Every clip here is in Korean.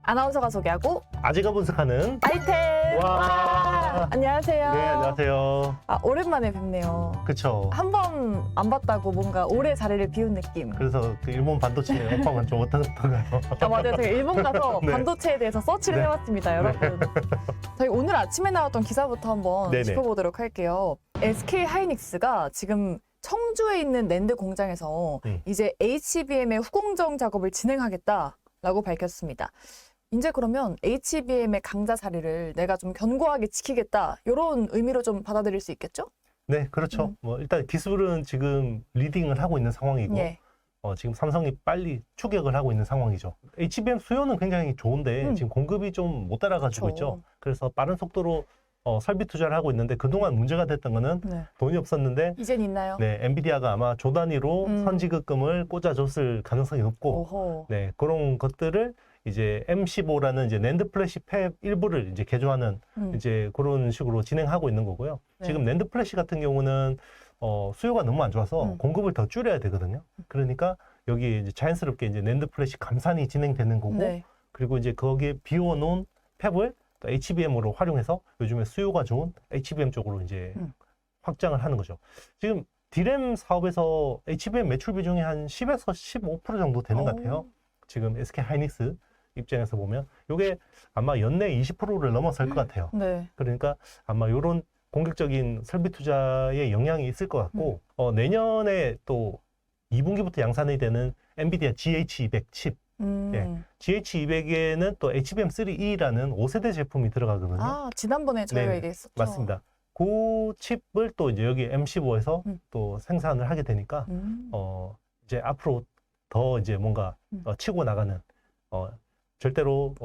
아나운서가 소개하고 아재가 분석하는 아이템! 와. 안녕하세요. 네, 안녕하세요. 오랜만에 뵙네요. 그쵸. 한 번 안 봤다고 뭔가 오래 자리를 비운 느낌. 그래서 그 일본 반도체 업황은 좀 어떻던가요? 맞아요. 제가 일본 가서 네. 반도체에 대해서 서치를 네. 해봤습니다, 여러분. 저희 오늘 아침에 나왔던 기사부터 한번 네네. 짚어보도록 할게요. SK 하이닉스가 지금 청주에 있는 낸드 공장에서 이제 HBM의 후공정 작업을 진행하겠다라고 밝혔습니다. 이제 그러면 HBM의 강자 자리를 내가 좀 견고하게 지키겠다 이런 의미로 좀 받아들일 수 있겠죠? 네, 그렇죠. 뭐 일단 기술은 지금 리딩을 하고 있는 상황이고 예. 지금 삼성이 빨리 추격을 하고 있는 상황이죠. HBM 수요는 굉장히 좋은데 지금 공급이 좀 못 따라가지고 그쵸. 있죠. 그래서 빠른 속도로 설비 투자를 하고 있는데 그동안 문제가 됐던 거는 네. 돈이 없었는데 이젠 있나요? 네, 엔비디아가 아마 조 단위로 선지급금을 꽂아줬을 가능성이 높고 오호. 네, 그런 것들을 이제 M15라는 이제 낸드 플래시 팹 일부를 이제 개조하는 이제 그런 식으로 진행하고 있는 거고요. 네. 지금 낸드 플래시 같은 경우는 수요가 너무 안 좋아서 공급을 더 줄여야 되거든요. 그러니까 여기 이제 자연스럽게 이제 낸드 플래시 감산이 진행되는 거고, 네. 그리고 이제 거기에 비워놓은 팹을 또 HBM으로 활용해서 요즘에 수요가 좋은 HBM 쪽으로 이제 확장을 하는 거죠. 지금 D램 사업에서 HBM 매출 비중이 한 10에서 15% 정도 되는 것 같아요. 지금 SK 하이닉스 입장에서 보면 이게 아마 연내 20%를 넘어설 것 같아요. 네. 그러니까 아마 이런 공격적인 설비 투자에 영향이 있을 것 같고 내년에 또 2분기부터 양산이 되는 엔비디아 GH200 칩. 예. GH200에는 또 HBM3E라는 5세대 제품이 들어가거든요. 지난번에 저희가 네, 얘기했었죠. 맞습니다. 그 칩을 또 이제 여기 M15에서 또 생산을 하게 되니까 이제 앞으로 더 이제 뭔가 치고 나가는 절대로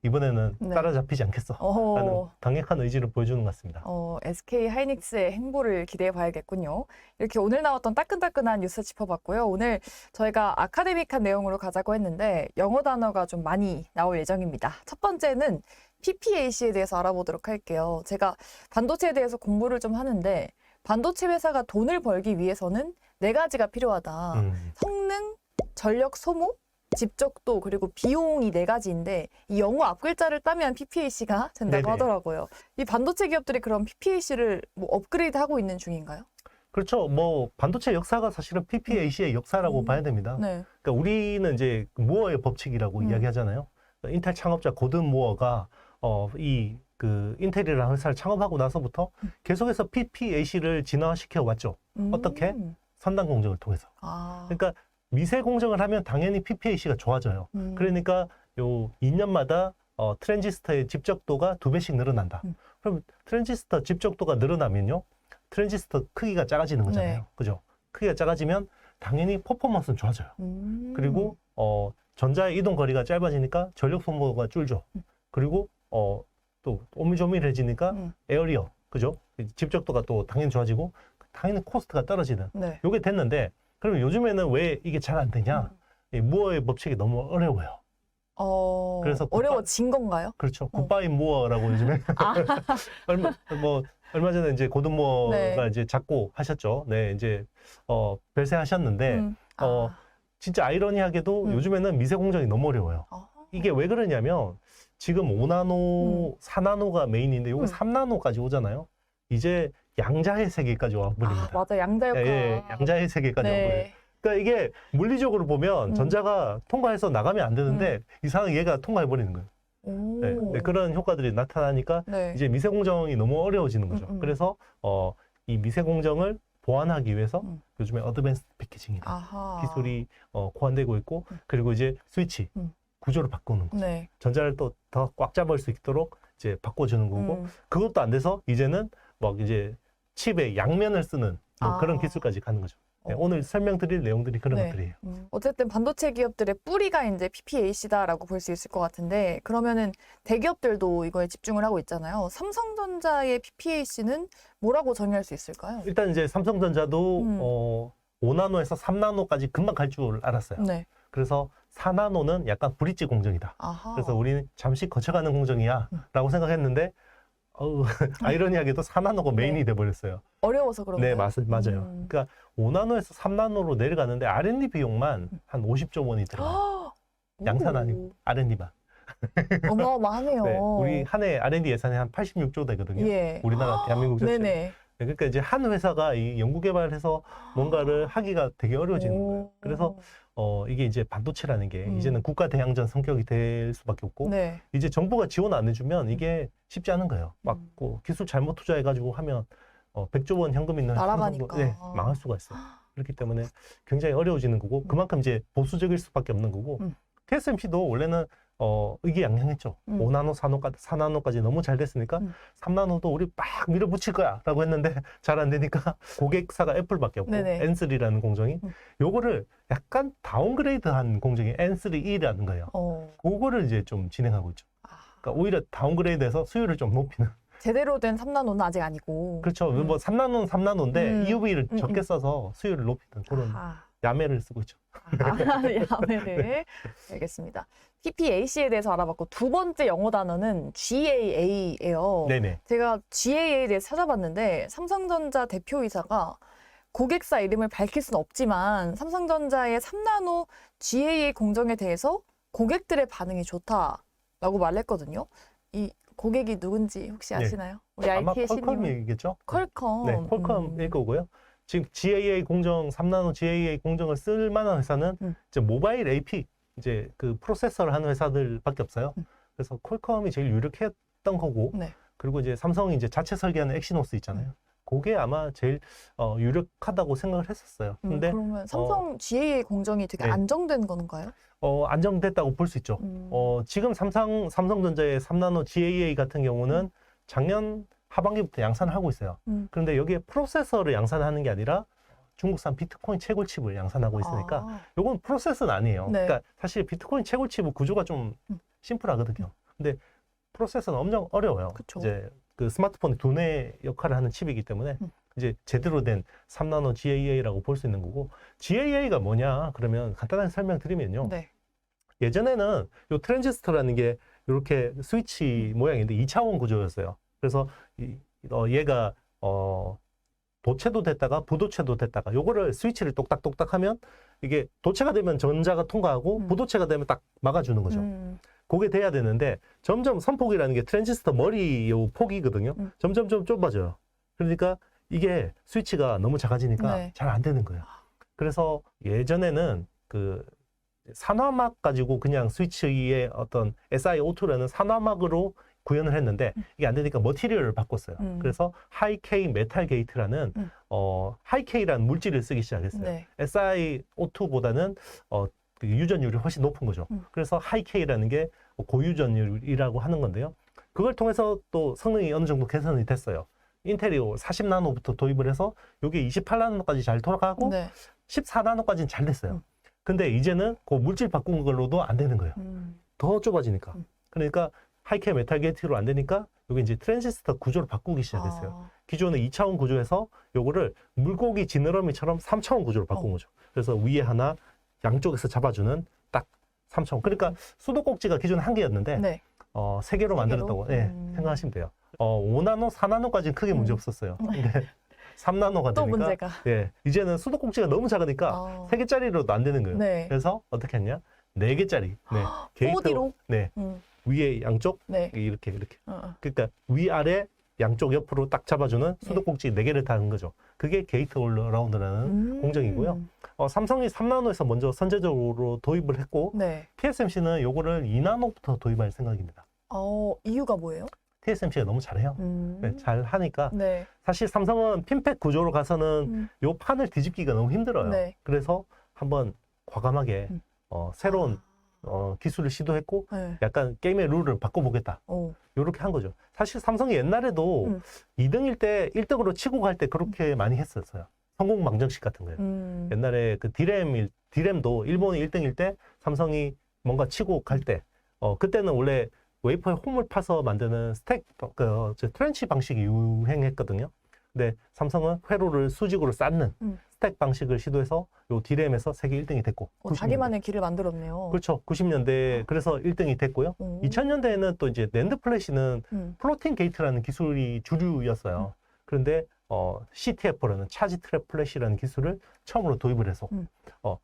이번에는 네. 따라잡히지 않겠어 라는 강력한 의지를 보여주는 것 같습니다. SK 하이닉스의 행보를 기대해 봐야겠군요. 이렇게 오늘 나왔던 따끈따끈한 뉴스 짚어봤고요. 오늘 저희가 아카데믹한 내용으로 가자고 했는데 영어 단어가 좀 많이 나올 예정입니다. 첫 번째는 PPAC에 대해서 알아보도록 할게요. 제가 반도체에 대해서 공부를 좀 하는데 반도체 회사가 돈을 벌기 위해서는 네 가지가 필요하다. 성능, 전력 소모, 집적도 그리고 비용이 네 가지인데 이 영어 앞글자를 따면 PPAC가 된다고 네네. 하더라고요. 이 반도체 기업들이 그럼 PPAC를 뭐 업그레이드하고 있는 중인가요? 그렇죠. 뭐 반도체 역사가 사실은 PPAC의 역사라고 봐야 됩니다. 네. 그러니까 우리는 이제 무어의 법칙이라고 이야기하잖아요. 그러니까 인텔 창업자 고든 무어가 그 인텔이라는 회사를 창업하고 나서부터 계속해서 PPAC를 진화시켜 왔죠. 어떻게? 선단 공정을 통해서. 그러니까 미세 공정을 하면 당연히 PPAC가 좋아져요. 그러니까 요 2년마다 트랜지스터의 집적도가 2배씩 늘어난다. 그럼 트랜지스터 집적도가 늘어나면요, 트랜지스터 크기가 작아지는 거잖아요. 네. 그죠? 크기가 작아지면 당연히 퍼포먼스는 좋아져요. 그리고 전자의 이동 거리가 짧아지니까 전력 소모가 줄죠. 그리고 또 오밀조밀해지니까 에어리어, 그죠? 집적도가 또 당연히 좋아지고 당연히 코스트가 떨어지는. 네. 요게 됐는데 그럼 요즘에는 왜 이게 잘 안 되냐? 이 무어의 법칙이 너무 어려워요. 그래서 어려워진 건가요? 그렇죠. 굿바이 무어라고 요즘에 얼마 전에 이제 고든 무어가 네. 이제 작고 하셨죠. 네, 이제 별세하셨는데 진짜 아이러니하게도 요즘에는 미세 공정이 너무 어려워요. 이게 왜 그러냐면 지금 5나노, 4나노가 메인인데 요거 3나노까지 오잖아요. 이제 양자의 세계까지 와버립니다. 맞아, 양자역학. 예, 양자의 세계까지 와버려요. 네. 그러니까 이게 물리적으로 보면 전자가 통과해서 나가면 안 되는데 이상하게 얘가 통과해버리는 거예요. 네, 그런 효과들이 나타나니까 네. 이제 미세 공정이 너무 어려워지는 거죠. 그래서 이 미세 공정을 보완하기 위해서 요즘에 어드밴스 패키징이라는 기술이 고안되고 있고, 그리고 이제 스위치 구조를 바꾸는 거죠. 네. 전자를 또 더 꽉 잡을 수 있도록 이제 바꿔주는 거고, 그것도 안 돼서 이제는 막 이제 칩의 양면을 쓰는 뭐 그런 기술까지 가는 거죠. 네, 오늘 설명드릴 내용들이 그런 것들이에요. 어쨌든 반도체 기업들의 뿌리가 이제 PPAC다라고 볼 수 있을 것 같은데, 그러면은 대기업들도 이거에 집중을 하고 있잖아요. 삼성전자의 PPAC는 뭐라고 정의할 수 있을까요? 일단 이제 삼성전자도 5나노에서 3나노까지 금방 갈 줄 알았어요. 네. 그래서 4나노는 약간 브릿지 공정이다. 그래서 그래서 우리는 잠시 거쳐가는 공정이야 라고 생각했는데 아이러니하게도 4나노가 메인이 돼버렸어요. 어려워서 그런가요? 네, 맞아요. 그러니까 5나노에서 3나노로 내려가는데 R&D 비용만 한 50조 원이 들어가요. 양산 아니고 R&D만. 어마어마하네요. 네, 우리 한 해 R&D 예산이 한 86조 되거든요. 예. 우리나라 대한민국 자체. 네네. 네, 그러니까 이제 한 회사가 이 연구개발해서 뭔가를 하기가 되게 어려워지는 거예요. 그래서 이게 이제 반도체라는 게 이제는 국가 대항전 성격이 될 수밖에 없고 네. 이제 정부가 지원 안 해주면 이게 쉽지 않은 거예요. 막 기술 잘못 투자해가지고 하면 100조 원 현금 있는 날아가니까. 네, 망할 수가 있어요. 그렇기 때문에 굉장히 어려워지는 거고 그만큼 이제 보수적일 수밖에 없는 거고 TSMC도 원래는 의기양양했죠. 5나노, 4나노까지 너무 잘 됐으니까 3나노도 우리 막 밀어붙일 거야 라고 했는데 잘 안 되니까 고객사가 애플밖에 없고 네네. N3라는 공정이 요거를 약간 다운그레이드한 공정이 N3E라는 거예요. 그거를 이제 좀 진행하고 있죠. 그러니까 오히려 다운그레이드해서 수요를 좀 높이는. 제대로 된 3나노는 아직 아니고. 그렇죠. 뭐 3나노는 3나노인데 EUV를 적게 써서 수요를 높이는 그런 야매를 쓰고 있죠. 야매를. 알겠습니다. PPAC에 대해서 알아봤고 두 번째 영어 단어는 GAA예요. 네네. 제가 GAA에 대해서 찾아봤는데 삼성전자 대표이사가 고객사 이름을 밝힐 수는 없지만 삼성전자의 3나노 GAA 공정에 대해서 고객들의 반응이 좋다라고 말했거든요. 이 고객이 누군지 혹시 아시나요? 우리 아마 IT의 신임은? 퀄컴이겠죠? 퀄컴. 네, 퀄컴일 거고요. 지금 GAA 공정, 3나노 GAA 공정을 쓸 만한 회사는 이제 모바일 AP, 이제 그 프로세서를 하는 회사들밖에 없어요. 그래서 퀄컴이 제일 유력했던 거고, 그리고 이제 삼성이 이제 자체 설계하는 엑시노스 있잖아요. 그게 아마 제일 유력하다고 생각을 했었어요. 근데 그러면 삼성 GAA 공정이 되게 안정된 건가요? 안정됐다고 볼 수 있죠. 지금 삼성전자의 3나노 GAA 같은 경우는 작년 하반기부터 양산을 하고 있어요. 그런데 여기에 프로세서를 양산하는 게 아니라 중국산 비트코인 채굴칩을 양산하고 있으니까 요건 프로세서는 아니에요. 그러니까 사실 비트코인 채굴칩은 구조가 좀 심플하거든요. 근데 프로세서는 엄청 어려워요. 그쵸. 이제 그 스마트폰의 두뇌 역할을 하는 칩이기 때문에 이제 제대로 된 3나노 GAA라고 볼 수 있는 거고 GAA가 뭐냐 그러면 간단하게 설명드리면요. 예전에는 요 트랜지스터라는 게 이렇게 스위치 모양인데 2차원 구조였어요. 그래서 얘가 도체도 됐다가 부도체도 됐다가 요거를 스위치를 똑딱똑딱 하면 이게 도체가 되면 전자가 통과하고 부도체가 되면 딱 막아주는 거죠. 그게 돼야 되는데 점점 선폭이라는 게 트랜지스터 머리 요 폭이거든요. 점점 좀 좁아져요. 그러니까 이게 스위치가 너무 작아지니까 잘 안 되는 거예요. 그래서 예전에는 그 산화막 가지고 그냥 스위치의 어떤 SiO2라는 산화막으로 구현을 했는데 이게 안 되니까 머티리얼을 바꿨어요. 그래서 하이K 메탈 게이트라는 하이K라는 물질을 쓰기 시작했어요. SiO2보다는 그 유전율이 훨씬 높은 거죠. 그래서 하이K라는 게 고유전율이라고 하는 건데요. 그걸 통해서 또 성능이 어느 정도 개선이 됐어요. 인텔이 40나노부터 도입을 해서 이게 28나노까지 잘 돌아가고 14나노까지는 잘 됐어요. 근데 이제는 그 물질 바꾼 걸로도 안 되는 거예요. 더 좁아지니까. 그러니까 하이K 메탈 게이트로 안 되니까 여기 이제 트랜지스터 구조를 바꾸기 시작했어요. 기존의 2차원 구조에서 요거를 물고기 지느러미처럼 3차원 구조로 바꾼 거죠. 그래서 위에 하나 양쪽에서 잡아주는 딱 3차원. 그러니까 수도꼭지가 기존에 한 개였는데 3개로 만들었다고 생각하시면 돼요. 5나노, 4나노까지는 크게 문제 없었어요. 근데 3나노가 또 되니까 문제가. 이제는 수도꼭지가 너무 작으니까 3개짜리로도 안 되는 거예요. 그래서 어떻게 했냐? 4개짜리. 게이트 4D로? 위에 양쪽 이렇게. 그러니까 위아래 양쪽 옆으로 딱 잡아주는 수도꼭지 4개를 다는 거죠. 그게 게이트 올라운드라는 공정이고요. 삼성이 3나노에서 먼저 선제적으로 도입을 했고 TSMC는 요거를 2나노부터 도입할 생각입니다. 이유가 뭐예요? TSMC가 너무 잘해요. 잘 하니까 사실 삼성은 핀팩 구조로 가서는 요 판을 뒤집기가 너무 힘들어요. 그래서 한번 과감하게 새로운 기술을 시도했고 약간 게임의 룰을 바꿔보겠다. 요렇게 한 거죠. 사실 삼성이 옛날에도 2등일 때 1등으로 치고 갈 때 그렇게 많이 했었어요. 성공 방정식 같은 거예요. 옛날에 그 디램도 일본이 1등일 때 삼성이 뭔가 치고 갈 때 그때는 원래 웨이퍼에 홈을 파서 만드는 트렌치 방식이 유행했거든요. 근데 삼성은 회로를 수직으로 쌓는 스택 방식을 시도해서 요 디램에서 세계 1등이 됐고. 자기만의 길을 만들었네요. 그렇죠. 90년대에 그래서 1등이 됐고요. 2000년대에는 또 이제 낸드 플래시는 플로팅 게이트라는 기술이 주류였어요. 그런데 CTF라는 차지 트랩 플래시라는 기술을 처음으로 도입을 해서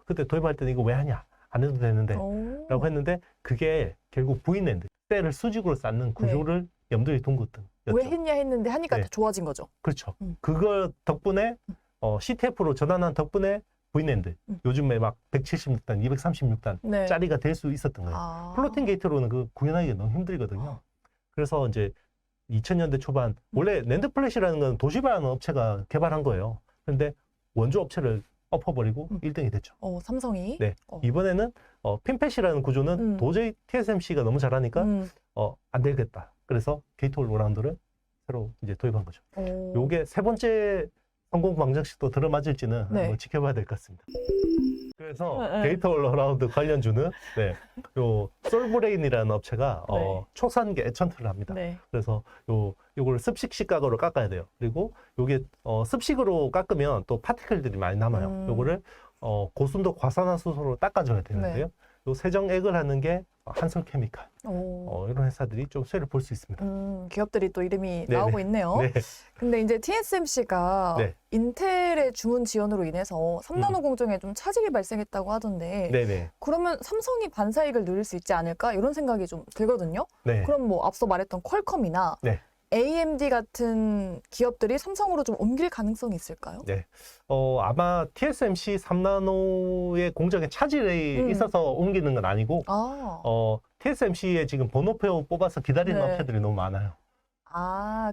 그때 도입할 때는 이거 왜 하냐? 안 해도 되는데 오. 라고 했는데 그게 결국 V낸드 셀을 수직으로 쌓는 구조를 염두에 둔 것들이었죠. 왜 했냐 했는데 하니까 네. 더 좋아진 거죠. 그렇죠. 음. 그거 덕분에 CTF로 전환한 덕분에 V낸드 요즘에 막 176단, 236단 네. 짜리가 될 수 있었던 거예요. 아. 플로팅 게이트로는 그 구현하기가 너무 힘들거든요. 그래서 이제 2000년대 초반 원래 낸드 플래시라는 건 도시바라는 업체가 개발한 거예요. 그런데 원조 업체를 엎어버리고 1등이 됐죠. 삼성이. 네. 이번에는 핀펫이라는 구조는 도저히 TSMC가 너무 잘하니까 안 되겠다. 그래서 게이트 올라운드를 새로 이제 도입한 거죠. 요게 세 번째 성공 방정식도 들어맞을지는 네. 한번 지켜봐야 될 것 같습니다. 그래서 네. 게이트 올라운드 관련주는 요 솔브레인이라는 업체가 네. 초산계 애천트를 합니다. 네. 그래서 요걸 습식 시각으로 깎아야 돼요. 그리고 요게 습식으로 깎으면 또 파티클들이 많이 남아요. 요거를 고순도 과산화수소로 닦아줘야 되는데요. 네. 요 세정액을 하는 게 한솔케미칼. 오. 이런 회사들이 좀 수혜를 볼 수 있습니다. 기업들이 또 이름이 네네. 나오고 있네요. 네. 근데 이제 TSMC가 네. 인텔의 주문 지원으로 인해서 3나노 공정에 좀 차질이 발생했다고 하던데 네네. 그러면 삼성이 반사이익을 누릴 수 있지 않을까? 이런 생각이 좀 들거든요. 네. 그럼 뭐 앞서 말했던 퀄컴이나 네. AMD 같은 기업들이 삼성으로 좀 옮길 가능성이 있을까요? 네. 아마 TSMC 3나노의 공정에 차질이 있어서 옮기는 건 아니고, TSMC에 지금 번호표 뽑아서 기다리는 네. 업체들이 너무 많아요.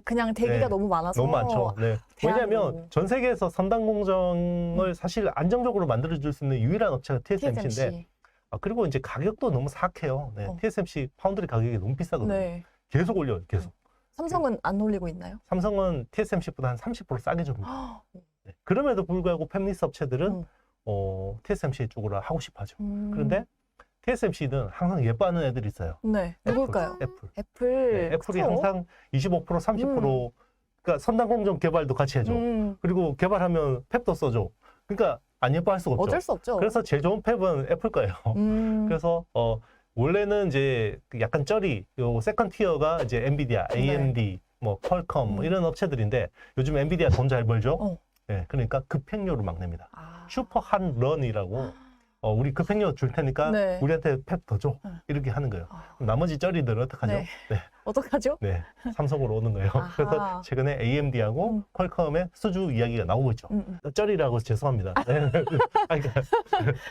그냥 대기가 네. 너무 많아서. 너무 많죠. 네. 왜냐하면 전 세계에서 3단 공정을 사실 안정적으로 만들어줄 수 있는 유일한 업체가 TSMC인데, TSMC. 그리고 이제 가격도 너무 사악해요. 네. TSMC 파운드리 가격이 너무 비싸거든요. 네. 계속 올려요, 계속. 삼성은 안 올리고 있나요? 삼성은 TSMC보다 한 30% 싸게 줍니다. 네. 그럼에도 불구하고 팹리스 업체들은 TSMC 쪽으로 하고 싶어 하죠. 그런데 TSMC는 항상 예뻐하는 애들이 있어요. 네. 누굴까요? 애플. 네, 애플이 그쵸? 항상 25%, 30%, 그러니까 선단 공정 개발도 같이 해줘. 그리고 개발하면 팹도 써줘. 그러니까 안 예뻐할 수가 없죠. 어쩔 수 없죠. 그래서 제일 좋은 팹은 애플 거예요. 그래서 원래는 이제 약간 쩌리, 요 세컨 티어가 이제 엔비디아, AMD, 뭐 퀄컴 뭐 이런 업체들인데 요즘 엔비디아 돈 잘 벌죠. 네, 그러니까 급행료를 막 냅니다. 슈퍼 한 런이라고 우리 급행료 줄 테니까 네. 우리한테 팹 더 줘. 이렇게 하는 거예요. 그럼 나머지 쩌리들은 어떡하죠? 네. 어떡하죠? 네, 삼성으로 오는 거예요. 그래서 최근에 AMD하고 퀄컴의 수주 이야기가 나오고 있죠. 쩌리라고 죄송합니다. 네. 그러니까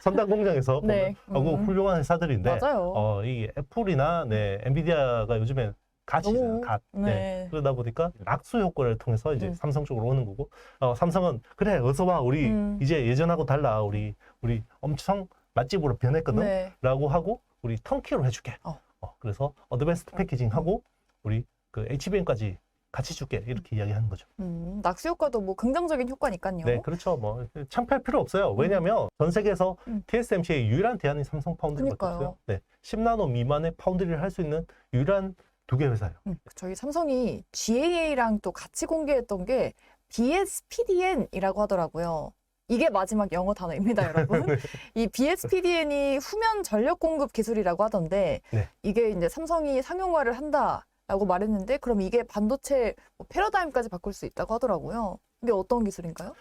선단 공장에서 네. 훌륭한 회사들인데 맞아요. 이 애플이나 엔비디아가 요즘에 갓이잖아요. 갓. 네. 그러다 보니까 낙수 효과를 통해서 이제 삼성 쪽으로 오는 거고 삼성은 그래 어서 와 우리 이제 예전하고 달라 우리 엄청 맛집으로 변했거든 네. 라고 하고 우리 턴키로 해줄게. 그래서 어드밴스드 패키징 하고 우리 그 HBM까지 같이 줄게 이렇게 이야기하는 거죠. 낙수 효과도 뭐 긍정적인 효과니까요. 네, 그렇죠. 뭐 창피할 필요 없어요. 왜냐하면 전 세계에서 TSMC의 유일한 대안이 삼성 파운드리밖에 그러니까요. 없어요. 네, 10나노 미만의 파운드리를 할 수 있는 유일한 두 개 회사예요. 저희 삼성이 GAA랑 또 같이 공개했던 게 BSPDN이라고 하더라고요. 이게 마지막 영어 단어입니다, 여러분. 이 BSPDN이 후면 전력 공급 기술이라고 하던데 네. 이게 이제 삼성이 상용화를 한다라고 말했는데 그럼 이게 반도체 패러다임까지 바꿀 수 있다고 하더라고요. 이게 어떤 기술인가요?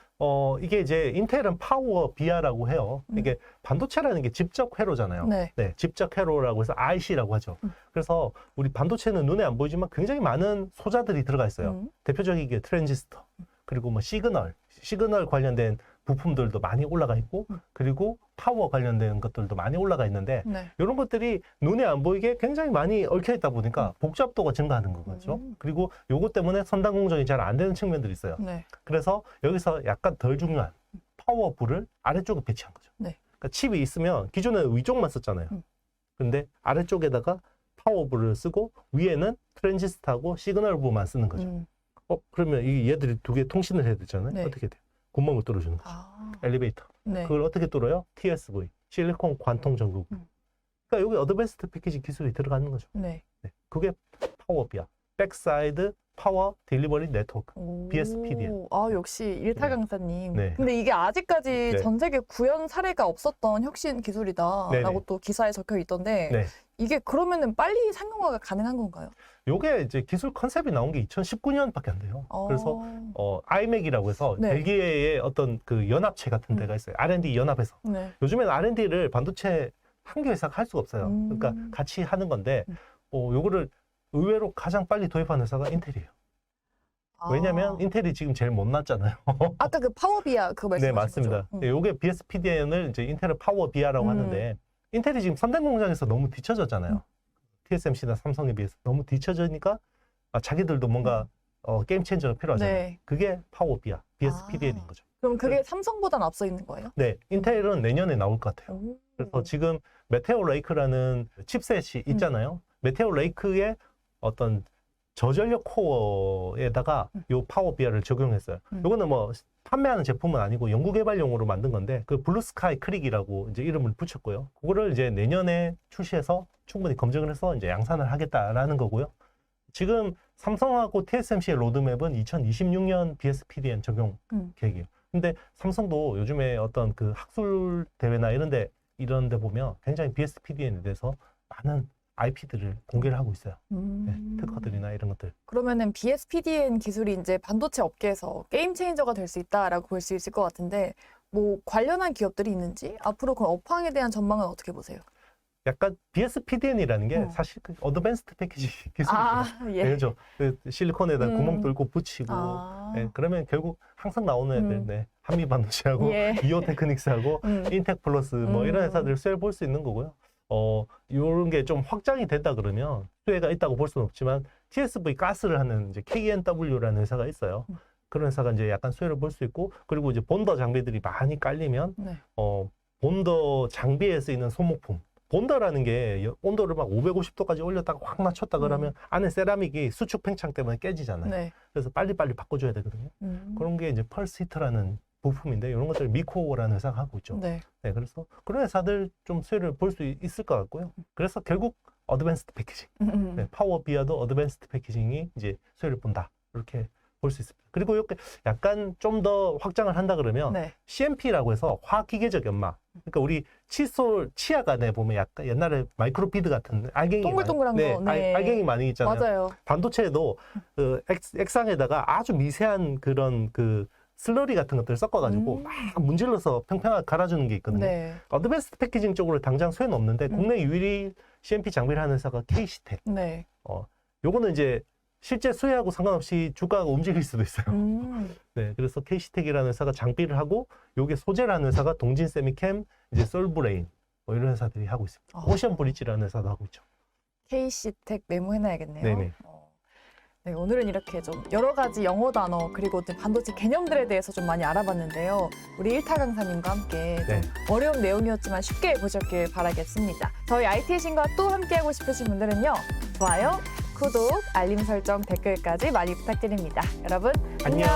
이게 이제 인텔은 파워 비아라고 해요. 이게 반도체라는 게 집적 회로잖아요. 네. 집적 회로라고 해서 IC라고 하죠. 그래서 우리 반도체는 눈에 안 보이지만 굉장히 많은 소자들이 들어가 있어요. 대표적인 게 트랜지스터, 그리고 뭐 시그널 관련된 부품들도 많이 올라가 있고, 그리고 파워 관련된 것들도 많이 올라가 있는데, 이런 것들이 눈에 안 보이게 굉장히 많이 얽혀 있다 보니까 복잡도가 증가하는 거죠. 그리고 요것 때문에 선단 공정이 잘 안 되는 측면들이 있어요. 그래서 여기서 약간 덜 중요한 파워불을 아래쪽에 배치한 거죠. 그러니까 칩이 있으면 기존에는 위쪽만 썼잖아요. 근데 아래쪽에다가 파워불을 쓰고 위에는 트랜지스터하고 시그널 부만 쓰는 거죠. 그러면 얘들이 두 개 통신을 해야 되잖아요. 어떻게 돼요? 구멍을 뚫어주는 거죠. 엘리베이터. 그걸 어떻게 뚫어요? TSV, 실리콘 관통 전구구. 그러니까 여기 어드밴스드 패키징 기술이 들어가는 거죠. 그게 파워비야. 백사이드 파워 딜리버리 네트워크, BSPDN. 역시 일타 강사님. 네. 근데 이게 아직까지 네. 전 세계 구현 사례가 없었던 혁신 기술이다라고 또 기사에 적혀 있던데 이게 그러면은 빨리 상용화가 가능한 건가요? 요게 이제 기술 컨셉이 나온 게 2019년밖에 안 돼요. 그래서 아이맥이라고 해서 벨기에의 어떤 그 연합체 같은 데가 있어요. R&D 연합에서. 요즘에는 R&D를 반도체 한 개 회사가 할 수가 없어요. 그러니까 같이 하는 건데 요거를 의외로 가장 빨리 도입한 회사가 인텔이에요. 왜냐면 인텔이 지금 제일 못났잖아요. 아까 그 파워비아 그거 말씀하신 네, 맞습니다. 거죠? 요게 BSPDN을 이제 인텔의 파워비아라고 하는데 인텔이 지금 선대 공장에서 너무 뒤쳐졌잖아요. TSMC나 삼성에 비해서 너무 뒤쳐지니까 자기들도 뭔가 게임 체인저가 필요하잖아요. 네. 그게 파워비아, BSPDN인 거죠. 그럼 그게 삼성보다는 앞서 있는 거예요? 네, 인텔은 내년에 나올 것 같아요. 그래서 지금 메테오 레이크라는 칩셋이 있잖아요. 메테오 레이크의 어떤 저전력 코어에다가 요 파워비아를 적용했어요. 요거는 뭐 판매하는 제품은 아니고 연구개발용으로 만든 건데 그 블루스카이 크릭이라고 이제 이름을 붙였고요. 그거를 이제 내년에 출시해서 충분히 검증을 해서 이제 양산을 하겠다라는 거고요. 지금 삼성하고 TSMC의 로드맵은 2026년 BSPDN 적용 계획이에요. 근데 삼성도 요즘에 어떤 그 학술 대회나 이런 데 보면 굉장히 BSPDN에 대해서 많은 IP들을 공개를 하고 있어요. 네, 특허들이나 이런 것들. 그러면은 BSPDN 기술이 이제 반도체 업계에서 게임 체인저가 될 수 있다라고 볼 수 있을 것 같은데 뭐 관련한 기업들이 있는지 앞으로 그 업황에 대한 전망은 어떻게 보세요? 약간 BSPDN이라는 게 사실 그 어드밴스드 패키지 기술이죠. 예. 네, 그죠. 그 실리콘에다 구멍 뚫고 붙이고 네, 그러면 결국 항상 나오는 애들 네, 한미반도체하고 예. 이오테크닉스하고 인텍플러스 뭐 이런 회사들 수혜를 볼 수 있는 거고요. 요런 게 좀 확장이 된다 그러면 수혜가 있다고 볼 수는 없지만 TSV 가스를 하는 이제 KNW라는 회사가 있어요. 그런 회사가 이제 약간 수혜를 볼 수 있고 그리고 이제 본더 장비들이 많이 깔리면 네. 본더 장비에 쓰이는 소모품 본더라는 게 온도를 막 550도까지 올렸다가 확 낮췄다 그러면 안에 세라믹이 수축 팽창 때문에 깨지잖아요. 네. 그래서 빨리빨리 바꿔줘야 되거든요. 그런 게 이제 펄스 히터라는 부품인데 이런 것들 미코라는 회사가 하고 있죠. 네. 네, 그래서 그런 회사들 좀 수혜를 볼 수 있을 것 같고요. 그래서 결국 어드밴스드 패키징, 네, 파워비아도 어드밴스드 패키징이 이제 수혜를 본다 이렇게 볼 수 있습니다. 그리고 이렇게 약간 좀 더 확장을 한다 그러면 네. CMP라고 해서 화기계적 연마. 그러니까 우리 칫솔 치약 안에 보면 약간 옛날에 마이크로비드 같은 알갱이 동글동글한 많이, 거. 네. 알갱이 많이 있잖아요. 맞아요. 반도체에도 그 액상에다가 아주 미세한 그런 그 슬러리 같은 것들을 섞어가지고 막 문질러서 평평하게 갈아주는 게 있거든요. 네. 어드밴스드 패키징 쪽으로 당장 수혜는 없는데 국내 유일히 CMP 장비를 하는 회사가 K시텍. 네. 요거는 이제 실제 수혜하고 상관없이 주가가 움직일 수도 있어요. 네, 그래서 K시텍이라는 회사가 장비를 하고 요게 소재라는 회사가 동진세미캠, 이제 솔브레인 뭐 이런 회사들이 하고 있습니다. 오션 브릿지라는 회사도 하고 있죠. K시텍 메모해놔야겠네요. 네네. 네, 오늘은 이렇게 좀 여러 가지 영어 단어 그리고 또 반도체 개념들에 대해서 좀 많이 알아봤는데요. 우리 일타 강사님과 함께 좀 네. 어려운 내용이었지만 쉽게 보셨길 바라겠습니다. 저희 IT의 신과 또 함께하고 싶으신 분들은요. 좋아요, 구독, 알림 설정, 댓글까지 많이 부탁드립니다. 여러분 안녕.